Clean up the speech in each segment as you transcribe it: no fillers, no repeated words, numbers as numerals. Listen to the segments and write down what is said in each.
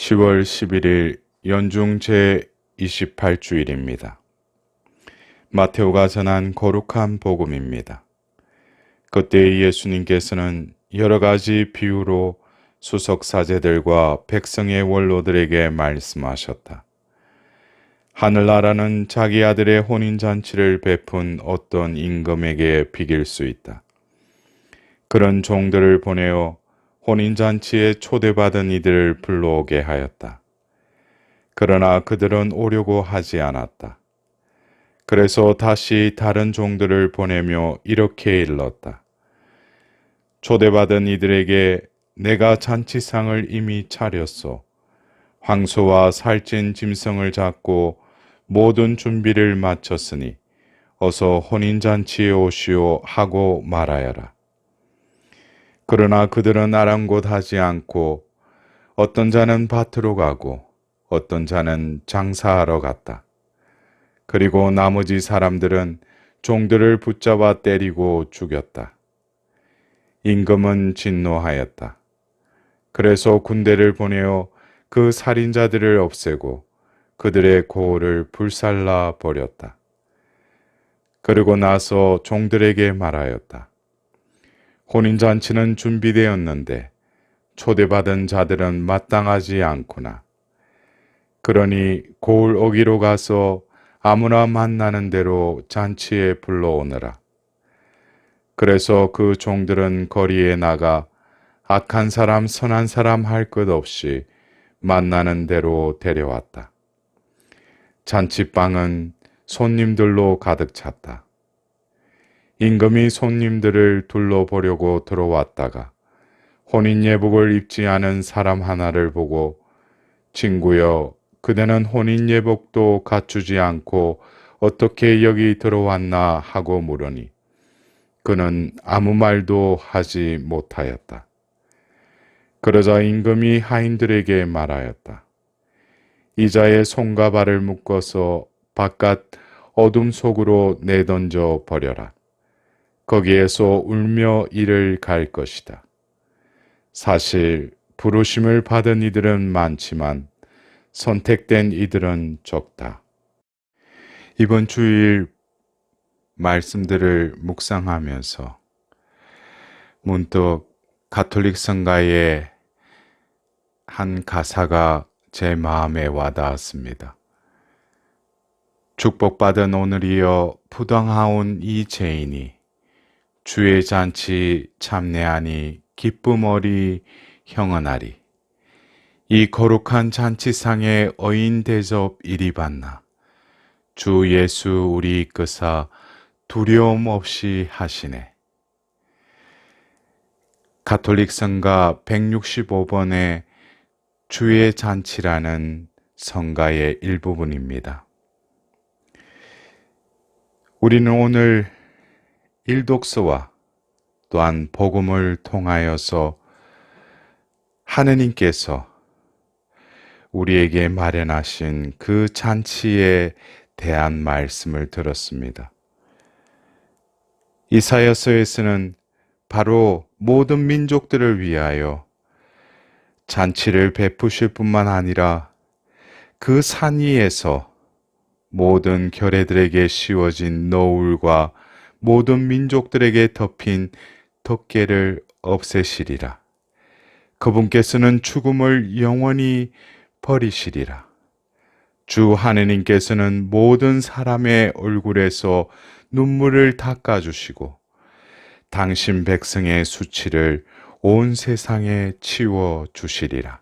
10월 11일 연중 제28주일입니다. 마테오가 전한 거룩한 복음입니다. 그때 예수님께서는 여러 가지 비유로 수석 사제들과 백성의 원로들에게 말씀하셨다. 하늘나라는 자기 아들의 혼인잔치를 베푼 어떤 임금에게 비길 수 있다. 그런 종들을 보내어 혼인잔치에 초대받은 이들을 불러오게 하였다. 그러나 그들은 오려고 하지 않았다. 그래서 다시 다른 종들을 보내며 이렇게 일렀다. 초대받은 이들에게 내가 잔치상을 이미 차렸소. 황소와 살찐 짐승을 잡고 모든 준비를 마쳤으니 어서 혼인잔치에 오시오 하고 말하여라. 그러나 그들은 아랑곳하지 않고 어떤 자는 밭으로 가고 어떤 자는 장사하러 갔다. 그리고 나머지 사람들은 종들을 붙잡아 때리고 죽였다. 임금은 진노하였다. 그래서 군대를 보내어 그 살인자들을 없애고 그들의 고을을 불살라 버렸다. 그리고 나서 종들에게 말하였다. 혼인잔치는 준비되었는데 초대받은 자들은 마땅하지 않구나. 그러니 고을 어기로 가서 아무나 만나는 대로 잔치에 불러오너라. 그래서 그 종들은 거리에 나가 악한 사람 선한 사람 할 것 없이 만나는 대로 데려왔다. 잔치방은 손님들로 가득 찼다. 임금이 손님들을 둘러보려고 들어왔다가 혼인 예복을 입지 않은 사람 하나를 보고 친구여, 그대는 혼인 예복도 갖추지 않고 어떻게 여기 들어왔나 하고 물으니 그는 아무 말도 하지 못하였다. 그러자 임금이 하인들에게 말하였다. 이자의 손과 발을 묶어서 바깥 어둠 속으로 내던져 버려라. 거기에서 울며 이를 갈 것이다. 사실 부르심을 받은 이들은 많지만 선택된 이들은 적다. 이번 주일 말씀들을 묵상하면서 문득 가톨릭 성가의 한 가사가 제 마음에 와닿았습니다. 축복받은 오늘이여 부당하온 이 죄인이 주의 잔치 참내하니 기쁨 어리 형언하리. 이 거룩한 잔치상에 어인 대접 이리 받나. 주 예수 우리 이끄사 두려움 없이 하시네. 가톨릭 성가 165번의 주의 잔치라는 성가의 일부분입니다. 우리는 오늘 일독서와 또한 복음을 통하여서 하느님께서 우리에게 마련하신 그 잔치에 대한 말씀을 들었습니다. 이사야서에서는 바로 모든 민족들을 위하여 잔치를 베푸실 뿐만 아니라 그 산 위에서 모든 결례들에게 씌워진 너울과 모든 민족들에게 덮인 덮개를 없애시리라. 그분께서는 죽음을 영원히 버리시리라. 주 하느님께서는 모든 사람의 얼굴에서 눈물을 닦아주시고 당신 백성의 수치를 온 세상에 치워주시리라.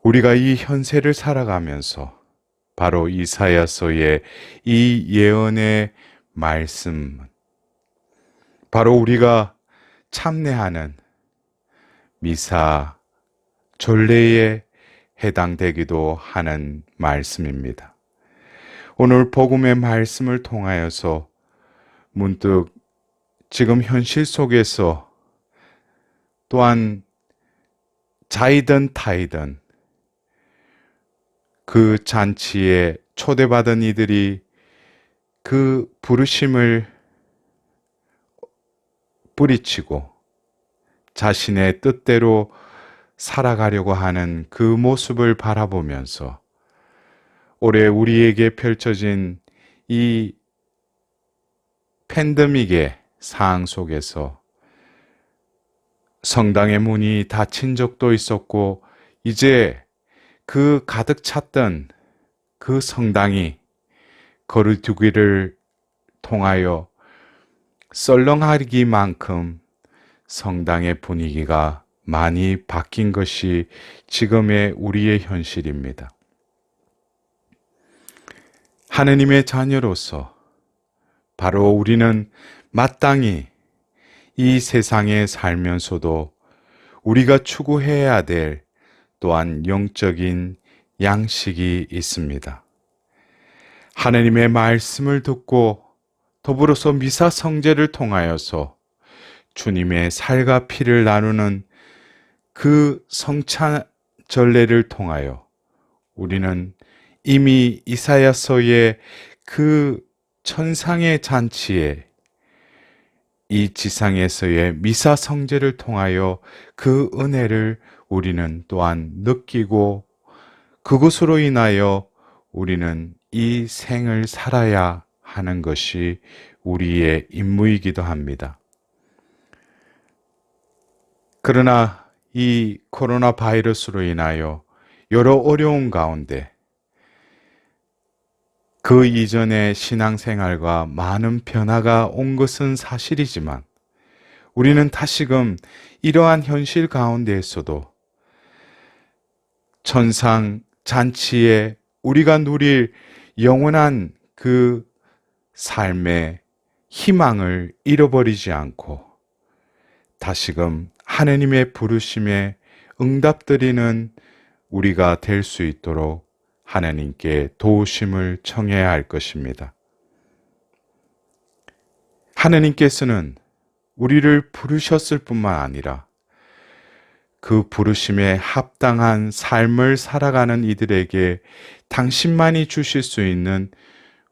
우리가 이 현세를 살아가면서 바로 이사야서의 이 예언의 말씀은 바로 우리가 참내하는 미사, 전례에 해당되기도 하는 말씀입니다. 오늘 복음의 말씀을 통하여서 문득 지금 현실 속에서 또한 자이든 타이든 그 잔치에 초대받은 이들이 그 부르심을 뿌리치고 자신의 뜻대로 살아가려고 하는 그 모습을 바라보면서 올해 우리에게 펼쳐진 이 팬데믹의 상황 속에서 성당의 문이 닫힌 적도 있었고, 이제 그 가득 찼던 그 성당이 거리두기를 통하여 썰렁하기만큼 성당의 분위기가 많이 바뀐 것이 지금의 우리의 현실입니다. 하느님의 자녀로서 바로 우리는 마땅히 이 세상에 살면서도 우리가 추구해야 될 또한 영적인 양식이 있습니다. 하느님의 말씀을 듣고 더불어서 미사 성제를 통하여서 주님의 살과 피를 나누는 그 성찬 전례를 통하여 우리는 이미 이사야서의 그 천상의 잔치에 이 지상에서의 미사 성제를 통하여 그 은혜를 우리는 또한 느끼고, 그것으로 인하여 우리는 이 생을 살아야 하는 것이 우리의 임무이기도 합니다. 그러나 이 코로나 바이러스로 인하여 여러 어려움 가운데 그 이전의 신앙생활과 많은 변화가 온 것은 사실이지만, 우리는 다시금 이러한 현실 가운데에서도 천상 잔치에 우리가 누릴 영원한 그 삶의 희망을 잃어버리지 않고 다시금 하느님의 부르심에 응답드리는 우리가 될 수 있도록 하나님께 도우심을 청해야 할 것입니다. 하나님께서는 우리를 부르셨을 뿐만 아니라 그 부르심에 합당한 삶을 살아가는 이들에게 당신만이 주실 수 있는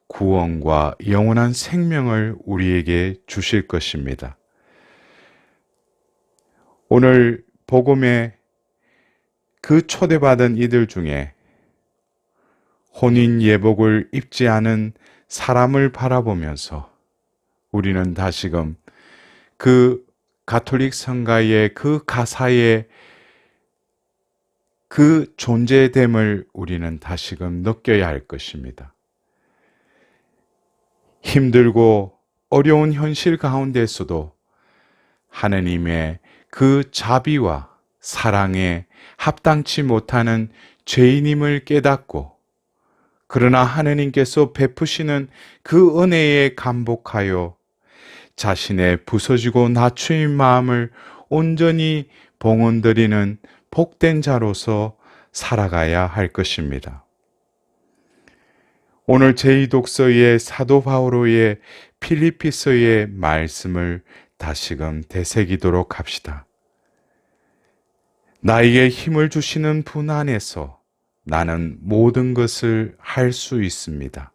구원과 영원한 생명을 우리에게 주실 것입니다. 오늘 복음에 그 초대받은 이들 중에 혼인 예복을 입지 않은 사람을 바라보면서 우리는 다시금 그 가톨릭 성가의 그 가사의 그 존재됨을 우리는 다시금 느껴야 할 것입니다. 힘들고 어려운 현실 가운데서도 하느님의 그 자비와 사랑에 합당치 못하는 죄인임을 깨닫고, 그러나 하느님께서 베푸시는 그 은혜에 감복하여 자신의 부서지고 낮추인 마음을 온전히 봉헌드리는 복된 자로서 살아가야 할 것입니다. 오늘 제2독서의 사도 바오로의 필리피서의 말씀을 다시금 되새기도록 합시다. 나에게 힘을 주시는 분 안에서 나는 모든 것을 할 수 있습니다.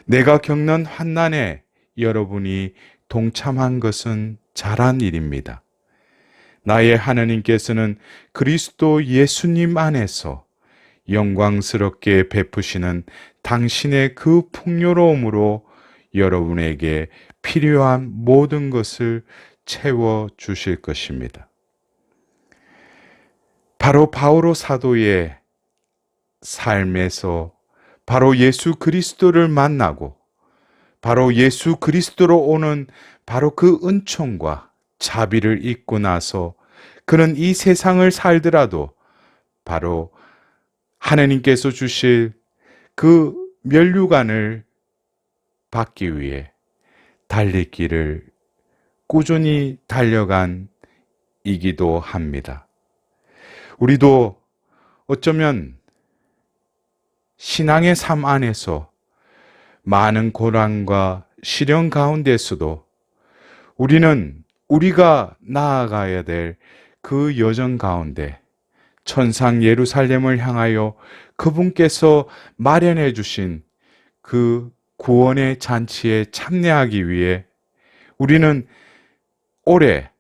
내가 겪는 환난에 여러분이 동참한 것은 잘한 일입니다. 나의 하느님께서는 그리스도 예수님 안에서 영광스럽게 베푸시는 당신의 그 풍요로움으로 여러분에게 필요한 모든 것을 채워 주실 것입니다. 바로 바오로 사도의 삶에서 바로 예수 그리스도를 만나고 바로 예수 그리스도로 오는 바로 그 은총과 자비를 잊고 나서 그는 이 세상을 살더라도 바로 하나님께서 주실 그 면류관을 받기 위해 달릴 길을 꾸준히 달려간 이기도 합니다. 우리도 어쩌면 신앙의 삶 안에서 많은 고난과 시련 가운데서도 우리는 우리가 나아가야 될 그 여정 가운데 천상 예루살렘을 향하여 그분께서 마련해 주신 그 구원의 잔치에 참여하기 위해 우리는 올해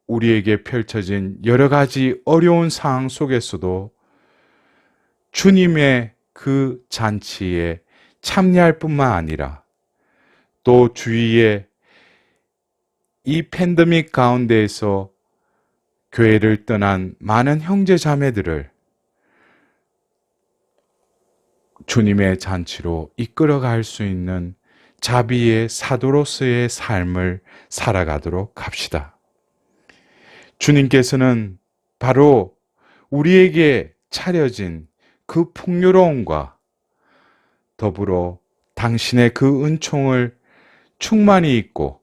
우리에게 펼쳐진 여러 가지 어려운 상황 속에서도 주님의 그 잔치에 참여할 뿐만 아니라 또 주위에 이 팬데믹 가운데에서 교회를 떠난 많은 형제 자매들을 주님의 잔치로 이끌어갈 수 있는 자비의 사도로서의 삶을 살아가도록 합시다. 주님께서는 바로 우리에게 차려진 그 풍요로움과 더불어 당신의 그 은총을 충만히 잊고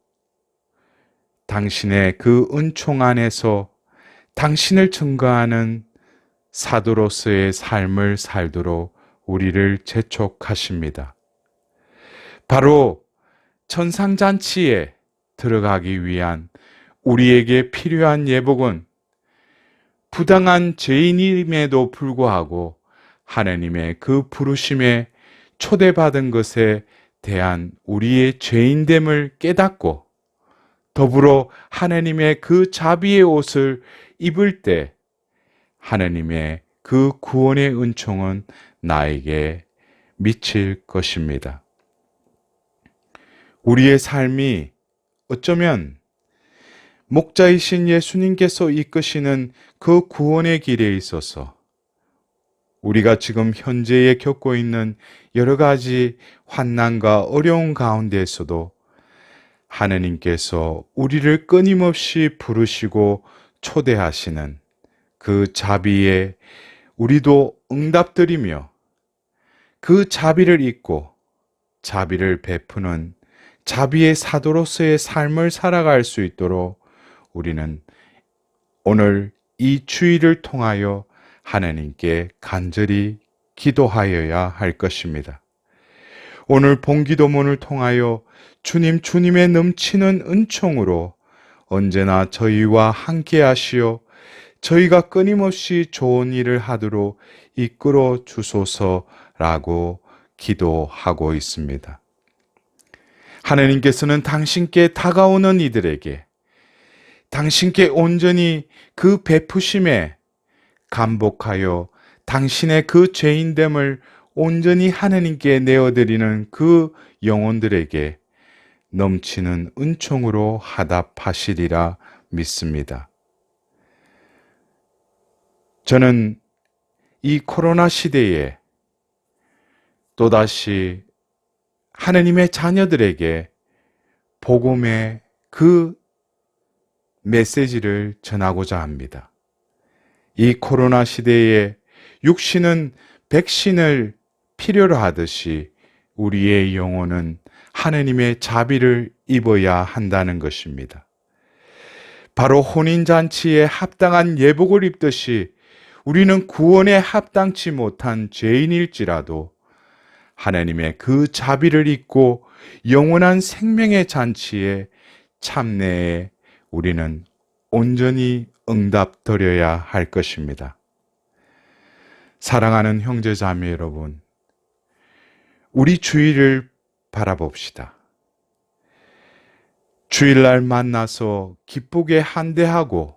당신의 그 은총 안에서 당신을 증거하는 사도로서의 삶을 살도록 우리를 재촉하십니다. 바로 천상잔치에 들어가기 위한 우리에게 필요한 예복은 부당한 죄인임에도 불구하고 하나님의 그 부르심에 초대받은 것에 대한 우리의 죄인됨을 깨닫고 더불어 하나님의 그 자비의 옷을 입을 때 하나님의 그 구원의 은총은 나에게 미칠 것입니다. 우리의 삶이 어쩌면 목자이신 예수님께서 이끄시는 그 구원의 길에 있어서 우리가 지금 현재에 겪고 있는 여러 가지 환난과 어려운 가운데에서도 하느님께서 우리를 끊임없이 부르시고 초대하시는 그 자비에 우리도 응답드리며 그 자비를 잊고 자비를 베푸는 자비의 사도로서의 삶을 살아갈 수 있도록 우리는 오늘 이 주일을 통하여 하나님께 간절히 기도하여야 할 것입니다. 오늘 본기도문을 통하여 주님의 넘치는 은총으로 언제나 저희와 함께 하시어 저희가 끊임없이 좋은 일을 하도록 이끌어 주소서라고 기도하고 있습니다. 하나님께서는 당신께 다가오는 이들에게 당신께 온전히 그 베푸심에 감복하여 당신의 그 죄인됨을 온전히 하나님께 내어드리는 그 영혼들에게 넘치는 은총으로 화답하시리라 믿습니다. 저는 이 코로나 시대에 또다시 하나님의 자녀들에게 복음의 그 메시지를 전하고자 합니다. 이 코로나 시대에 육신은 백신을 필요로 하듯이 우리의 영혼은 하나님의 자비를 입어야 한다는 것입니다. 바로 혼인잔치에 합당한 예복을 입듯이 우리는 구원에 합당치 못한 죄인일지라도 하나님의 그 자비를 입고 영원한 생명의 잔치에 참내에 우리는 온전히 응답드려야 할 것입니다. 사랑하는 형제자매 여러분, 우리 주일을 바라봅시다. 주일날 만나서 기쁘게 한대하고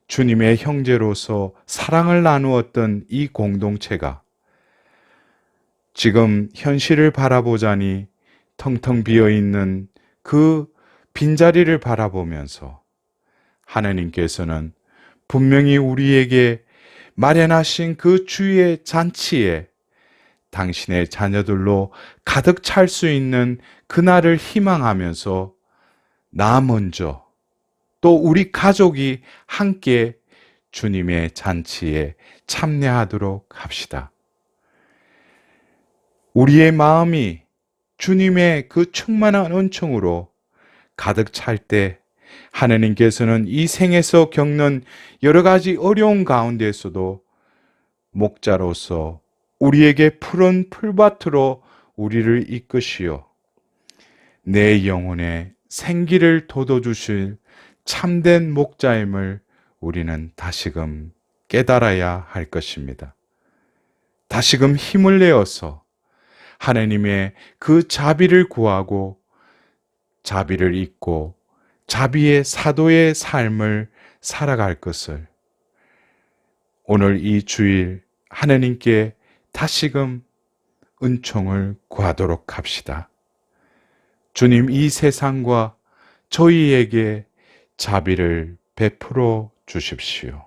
주님의 형제로서 사랑을 나누었던 이 공동체가 지금 현실을 바라보자니 텅텅 비어있는 그 빈자리를 바라보면서 하나님께서는 분명히 우리에게 마련하신 그 주의 잔치에 당신의 자녀들로 가득 찰 수 있는 그날을 희망하면서 나 먼저 또 우리 가족이 함께 주님의 잔치에 참여하도록 합시다. 우리의 마음이 주님의 그 충만한 은총으로 가득 찰 때 하나님께서는 이 생에서 겪는 여러 가지 어려운 가운데에서도 목자로서 우리에게 푸른 풀밭으로 우리를 이끄시어 내 영혼에 생기를 돋워주실 참된 목자임을 우리는 다시금 깨달아야 할 것입니다. 다시금 힘을 내어서 하나님의 그 자비를 구하고 자비를 잊고 자비의 사도의 삶을 살아갈 것을 오늘 이 주일 하나님께 다시금 은총을 구하도록 합시다. 주님, 이 세상과 저희에게 자비를 베풀어 주십시오.